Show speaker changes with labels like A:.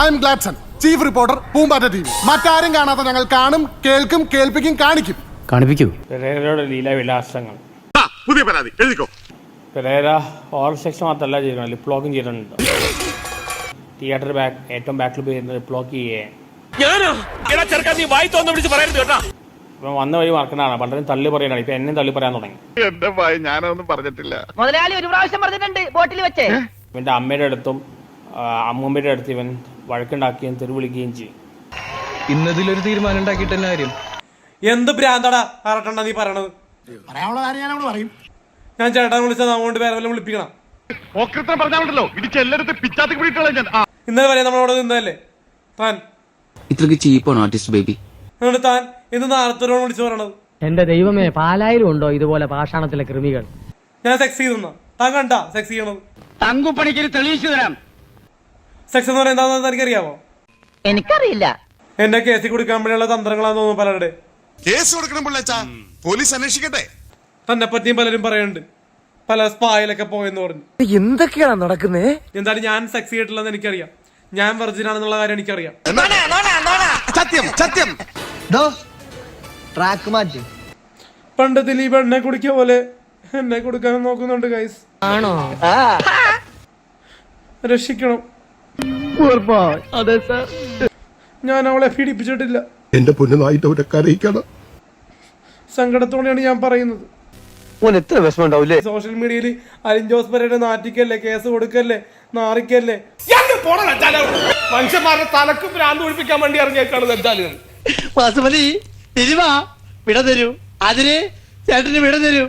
A: I am Gladson, chief reporter, Poombatta TV. മറ്റാരും കാണാത്ത ഞങ്ങൾ കാണും, കേൾക്കും, കേൾപ്പിക്കും, കാണിക്കും.
B: കാണിപ്പിക്കൂ.
C: പെരേരയുടെ ലീലാവിലാസങ്ങൾ.
D: പുതിയ പരാതി എഴുതിക്കോ.
C: പെരേര ഓറൽ സെക്സ് മാത്രമല്ല ചെയ്തിട്ടുണ്ട്, ലിപ് ലോക്കും ചെയ്തിട്ടുണ്ട്. തിയേറ്റർ ഏറ്റവും ബാക്കിൽ പോയി ലിപ് ലോക്ക് ചെയ്യേ ഇപ്പം വന്ന വഴി മറക്കണതാണ്. പലരും തള്ളി പറയണതാണ്. ഇപ്പൊ എന്നെയും തള്ളി പറയാൻ തുടങ്ങി.
D: എന്റെ ഭയ ഞാനൊന്നും പറഞ്ഞിട്ടില്ല.
E: മുതലാളി ഒരു പ്രാവശ്യം പറഞ്ഞിട്ടുണ്ട് ബോട്ടിൽ വെച്ച്.
C: ഇവന്റെ അമ്മയുടെ അടുത്തും അമ്മൂമ്മയുടെ അടുത്ത് ഇവൻ വഴക്കുണ്ടാക്കുകയും തെരുവിളിക്കുകയും ചെയ്യും.
F: ഇന്നതിലൊരു തീരുമാനം ഉണ്ടാക്കിയിട്ട് തന്നെ കാര്യം.
G: എന്ത് ഭ്രാന്തടാ അറട്ടണ്ട നീ പറയണത്?
A: പറയാനുള്ള കാര്യം ഞാൻ പറയും.
G: ഞാൻ ചേട്ടൻ വിളിച്ചത് അതുകൊണ്ട് വേറെ വല്ലതും വിളിപ്പിക്കണം.
D: പറഞ്ഞാണല്ലോ ഇടിച്ചെല്ലായിടത്ത് പിച്ചാത്തി പിടിയിട്ടുള്ള ഞാൻ.
G: ഇന്നലെ വരെ നമ്മളവിടെ നിന്നതല്ലേ താൻ?
B: ഇത്രക്ക് ചീപ്പാണ് ആർട്ടിസ്റ്റ് ബേബി.
G: അതുകൊണ്ട് താൻ ഇന്ന് നാളത്തോടെ വിളിച്ചു പറയണത്?
H: എന്റെ ദൈവമേ, പാലായിരം ഉണ്ടോ ഇതുപോലെ പാഷാണത്തിലെ കൃമികൾ?
G: ഞാൻ സെക്സ് ചെയ്തെന്ന താൻ കണ്ട സെക്സ് ചെയ്യണത്?
E: തങ്കുപ്പണിക്ക് തെളിയിച്ചു തരാം.
G: സെക്സ് എന്ന് പറയുന്നത് എന്താണെന്ന് എനിക്കറിയാമോ?
E: എനിക്കറിയില്ല.
G: എന്നെ കേസിൽ കൊടുക്കാൻ വേണ്ടിയുള്ള തന്ത്രങ്ങളാന്ന് തോന്നുന്നു പലരുടെ.
D: കേസ് കൊടുക്കണം പിള്ളേച്ചാ, പോലീസ് അന്വേഷിക്കട്ടെ.
G: തന്നെ പറ്റിയും പലരും പറയുന്നുണ്ട്, പല സ്പായിലൊക്കെ പോയെന്ന് പറഞ്ഞു.
H: എന്തൊക്കെയാണ് നടക്കുന്നേ?
G: എന്തായാലും ഞാൻ സെക്സ് ചെയ്തിട്ടില്ലെന്ന് എനിക്കറിയാം. ഞാൻ വെർജിൻ ആണെന്നുള്ള കാര്യം എനിക്കറിയാം.
D: സത്യം സത്യം.
H: ട്രാക്ക് മാറ്റി.
G: പണ്ട് ദിലീപ് എന്നെ കുടിക്കുക പോലെ എന്നെ കൊടുക്കാൻ നോക്കുന്നുണ്ട് ഗൈസ്.
H: ആണോ?
G: രക്ഷിക്കണം.
H: അതെ സാർ.
G: ഞാൻ അവളെ പീഡിപ്പിച്ചിട്ടില്ല.
D: എന്റെ പൊന്നുനായിട്ട് അവരൊക്കെ അറിയിക്കണം.
G: സങ്കടത്തോടെയാണ് ഞാൻ പറയുന്നത്.
H: എത്ര വിഷമം ഉണ്ടാവില്ലേ?
G: സോഷ്യൽ മീഡിയയിൽ അലിൻ ജോസ് പെരേര നാറ്റിക്കല്ലേ, കേസ് കൊടുക്കല്ലേ, നാറിക്കല്ലേ.
C: മനുഷ്യന്മാരുടെ തലക്ക് ഭ്രാന്ത് ഒഴിപ്പിക്കാൻ വേണ്ടി ഇറങ്ങിയേക്കാണ് എന്തായാലും.
H: വാസുമതി തിരുവാ വിട തരൂ. അതിന് ചേട്ടന് വിട തരൂ.